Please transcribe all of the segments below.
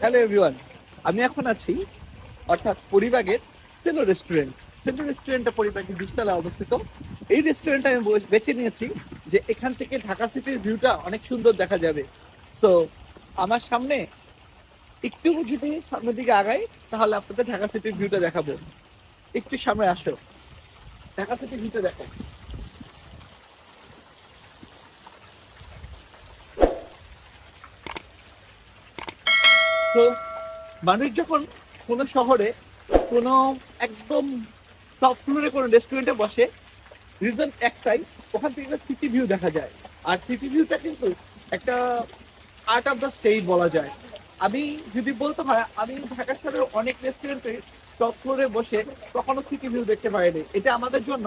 Hello everyone, আমি এখন আছি অর্থাৎ পরিবাগের সেলো রেস্টুরেন্ট। সেলো রেস্টুরেন্টটা পরিবাগের ২০ তলায় অবস্থিত। এই রেস্টুরেন্টটা আমি বেছে নিয়েছি যে এখান থেকে ঢাকা সিটির ভিউটা অনেক সুন্দর দেখা যাবে। সো আমার সামনে একটু যদি সামনের দিকে আগাই তাহলে আপনাদের ঢাকা সিটির ভিউটা দেখাবো। একটু সামনে আসো, ঢাকা সিটির ভিউটা দেখো। তো মানুষ যখন কোনো শহরে কোনো একদম টপ ফ্লোরে কোনো রেস্টুরেন্টে বসে, রিজন একটাই, ওখান থেকে সিটি ভিউ দেখা যায়। আর সিটি ভিউটা কিন্তু একটা আর্ট অফ দ্য স্টেট বলা যায়। আমি যদি বলতে হয়, আমি ঢাকা শহরের অনেক রেস্টুরেন্টে টপ ফ্লোরে বসে কখনো সিটি ভিউ দেখতে পারিনি। এটা আমাদের জন্য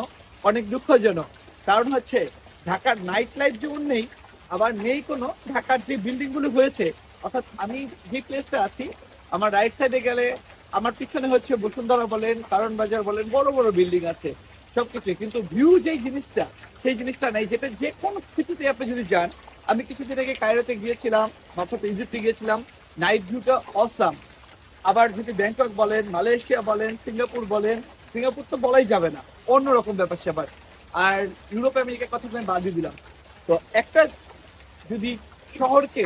অনেক দুঃখজনক। কারণ হচ্ছে ঢাকার নাইট লাইফ যেমন নেই, আবার নেই কোনো ঢাকার যে বিল্ডিং গুলো হয়েছে। অর্থাৎ আমি যে প্লেসটা আছি, আমার রাইট সাইডে গেলে আমার পিছনে হচ্ছে বসুন্ধরা বলেন, কারণ বাজার বলেন, বড় বড় বিল্ডিং আছে সবকিছু, কিন্তু ভিউ যেই জিনিসটা সেই জিনিসটা নাই। যেটা যে কোনো কিছুতে আপনি যদি যান, আমি কিছুদিন আগে কায়রোতে গিয়েছিলাম, অর্থাৎ ইজিপ্টে গিয়েছিলাম, নাইট ভিউটা অসাম। আবার যদি ব্যাংকক বলেন, মালয়েশিয়া বলেন, সিঙ্গাপুর বলেন, সিঙ্গাপুর তো বলাই যাবে না, অন্যরকম ব্যাপার স্যাপার। আর ইউরোপ আমেরিকার কথা আমি বাদই দিলাম। তো একটা যদি শহরকে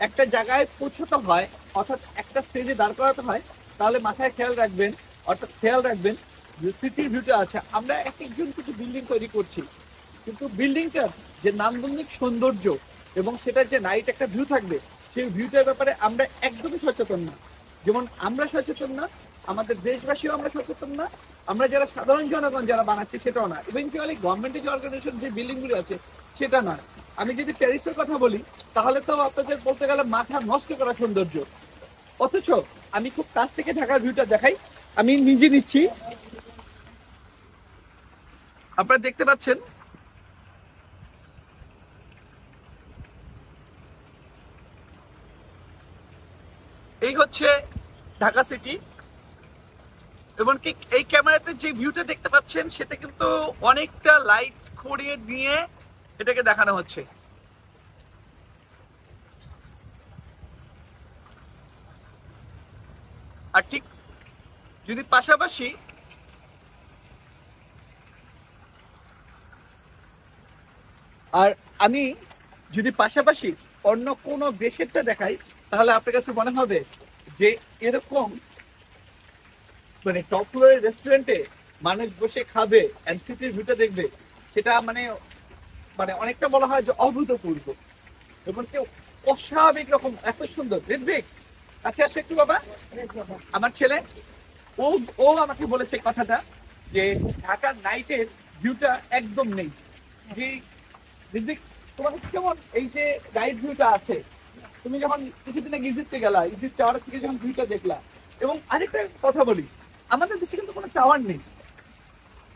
একটা জায়গায় পৌঁছতে হয়, অর্থাৎ একটা স্টেজে দাঁড় করাতে হয়, তাহলে মাথায় খেয়াল রাখবেন, অর্থাৎ খেয়াল রাখবেন যে সিটির ভিউটা আছে। আমরা এক একজন কিছু বিল্ডিং তৈরি করছি, কিন্তু বিল্ডিংটার যে নান্দনিক সৌন্দর্য এবং সেটার যে নাইট একটা ভিউ থাকবে, সেই ভিউটার ব্যাপারে আমরা একদমই সচেতন না। যেমন আমরা সচেতন না, আমাদের দেশবাসীও আমরা সচেতন না, আমরা যারা সাধারণ জনগণ যারা বানাচ্ছি সেটাও না, ইভেন্চুয়ালি গভর্নমেন্টের যে অর্গানাইজেশন যে বিল্ডিংগুলো আছে সেটা না। আমি যদি প্যারিসের কথা বলি, তাহলে তো আপনাদের বলতে গেলে মাথা নষ্ট করা সৌন্দর্য। অথচ আমি খুব কাছ থেকে ঢাকার ভিউটা দেখাই, আমি নিজে নিচ্ছি। আপনারা দেখতে পাচ্ছেন এই হচ্ছে ঢাকা সিটি, এবং কি এই ক্যামেরাতে যে ভিউটা দেখতে পাচ্ছেন সেটা কিন্তু অনেকটা লাইট করিয়ে দিয়ে এটাকে দেখানো হচ্ছে। আর ঠিক যদি পাশাপাশি আর আমি যদি পাশাপাশি অন্য কোনো দেশেরটা দেখাই, তাহলে আপনার কাছে মনে হবে যে এরকম মানে টপ ফ্লোরের রেস্টুরেন্টে মানুষ বসে খাবে এন্ড সিটির ভিউটা দেখবে, সেটা মানে মানে অনেকটা বলা হয় যে অভূতপূর্ব এবং কেউ অস্বাভাবিক রকম এত সুন্দর দেখবে। কাছে আসো একটু বাবা, আমার ছেলে ও ও আমাকে বলেছে কথাটা যে ঢাকার নাইটের ভিউটা একদম নেই। যে ঋত্বিক, তোমার কাছে কেমন এই যে নাইট ভিউটা আছে? তুমি যখন কিছুদিন আগে ইজিপ্টে গেলা, ইজিপ্ট টাওয়ার থেকে যখন ভিউটা দেখলা, এবং আরেকটা কথা বলি, আমাদের দেশে কিন্তু কোনো টাওয়ার নেই।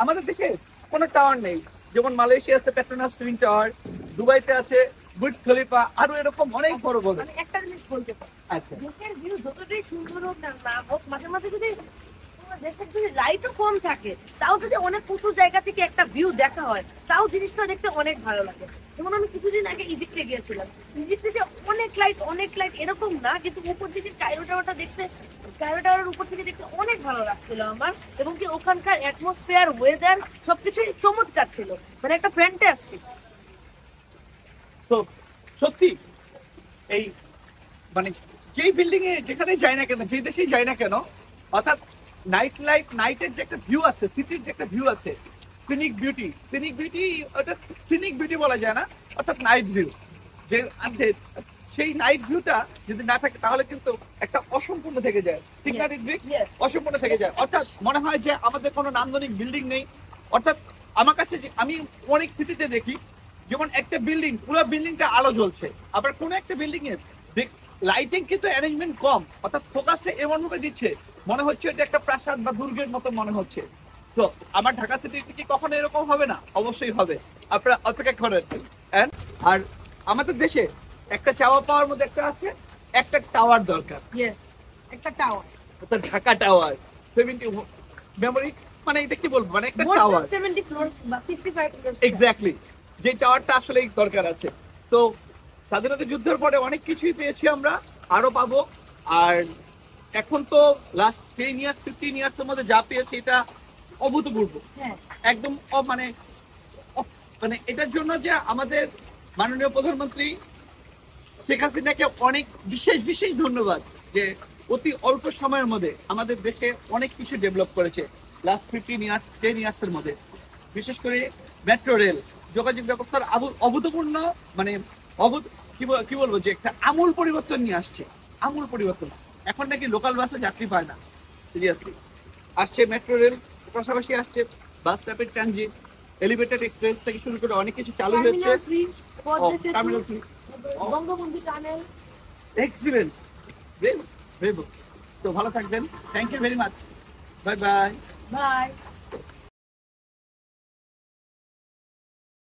আমাদের দেশে কোনো টাওয়ার নেই। যেমন মালয়েশিয়া আছে পেট্রোনাস টুইন টাওয়ার, দুবাইতে আছে বুর্জ খলিফা, আরো এরকম অনেক বড় বড়। মানে একটা জিনিস বলতে পারি, আচ্ছা, দেশের ভিউ যতটাই সুন্দর হোক না হোক, মাঝে মাঝে যদি তোমার দেশের যদি লাইটও কম থাকে, তাও যদি অনেক উঁচু জায়গা থেকে একটা ভিউ দেখা হয়, তাও জিনিসটা দেখতে অনেক ভালো লাগে। যেমন আমি কিছুদিন আগে ইজিপ্টে গিয়েছিলাম, ইজিপ্টে যে অনেক লাইট এরকম না, কিন্তু উপর দিকে কায়রো টাওয়ারটা দেখতে, কায়রো টাওয়ারের উপর থেকে দেখতে অনেক ভালো লাগছিল আমার। এবং কি ওখানকার অ্যাটমসফিয়ার, ওয়েদার সবকিছুই চমৎকার ছিল, মানে একটা ফ্যান্টাস্টিক। তো সত্যি এই মানে যেই বিল্ডিং এ যেখানে যাই না কেন, যেই দেশেই যাই না কেন, অর্থাৎ নাইট লাইফ, নাইটের যে একটা ভিউ আছে, সিটির যে একটা ভিউ আছে, সিনিক বিউটি, সিনিক বিউটি, ওটা সিনিক বিউটি বলা যায় না, অর্থাৎ নাইট ভিউ যে আছে, সেই নাইট ভিউটা যদি না থাকে তাহলে কিন্তু একটা অসম্পূর্ণ থেকে যায়, ঠিক না ঋত্বিক? অসম্পূর্ণ থেকে যায়। অর্থাৎ মনে হয় যে আমাদের কোনো নান্দনিক বিল্ডিং নেই। অর্থাৎ আমার কাছে যে আমি অনেক সিটিতে দেখি, যেমন একটা বিল্ডিং, পুরো বিল্ডিংটা আলো জ্বলছে, আবার কোনো একটা বিল্ডিং এর লাইটিং কিন্তু অ্যারেঞ্জমেন্ট কম, অর্থাৎ ফোকাসটা এমন ভাবে দিচ্ছে মনে হচ্ছে এটা একটা প্রাসাদ বা দুর্গের মতো মনে হচ্ছে। তো আমার ঢাকা সিটিতে কি কখনো এরকম হবে না? অবশ্যই হবে, আপনারা অপেক্ষা করেন। আর আমাদের দেশে একটা চাওয়া পাওয়ার মধ্যে একটা আছে, একটা টাওয়ার দরকার। ইয়েস, একটা টাওয়ার, তো ঢাকা টাওয়ার 70 মেমোরি, মানে এটা কি বলবো, মানে একটা টাওয়ার 70 ফ্লোরস বা 55 ফ্লোরস। এক্স্যাক্টলি, যে টাওয়ারটা আসলে দরকার আছে। তো স্বাধীনতা যুদ্ধের পরে অনেক কিছুই পেয়েছি আমরা, আরো পাবো। আর এখন তো লাস্ট 10 ইয়ার্স 15 ইয়ার্স এর মধ্যে যা পেয়েছে এটা অভূতপূর্ব। হ্যাঁ একদম মানে এটার জন্য যে আমাদের মাননীয় প্রধানমন্ত্রী শেখ হাসিনাকে অনেক বিশেষ বিশেষ ধন্যবাদ, যে অতি অল্প সময়ের মধ্যে আমাদের দেশে অনেক কিছু ডেভেলপ করেছে লাস্ট 15 ইয়ার্স 10 ইয়ার্স এর মধ্যে। বিশেষ করে মেট্রো রেল যোগাযোগ ব্যবস্থার অভূতপূর্ণ মানে কি বলবো যে একটা আমূল পরিবর্তন নিয়ে আসছে, আমূল পরিবর্তন। এখন নাকি লোকাল বাসে যাত্রী পায় না, সিরিয়াসলি। আসছে মেট্রো রেল, পাশাপাশি আসছে বাস র্যাপিড ট্রানজিট, এলিভেটেড এক্সপ্রেস থেকে শুরু করে অনেক কিছু চালু হয়েছে। Terminal 3 Padma Setu terminal 3 Bangabandhu tunnel. Excellent, very good. তো ভালো থাকবেন, thank you very much, bye bye. By.